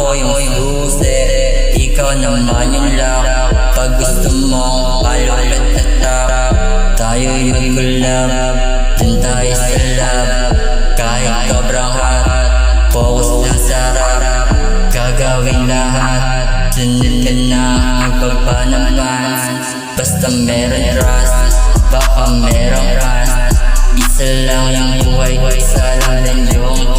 ako yung susi, ikaw naman yung lock. Pag gusto mong palulad na tap, tayo yung collab, dun tayo sa lab. Kahit sobrang hot, focus lang sa rap, gagawin lahat. Sunod ka na magpapanaman, basta meron trust, baka meron rust. Isa lang yung buhay, isa lang din yung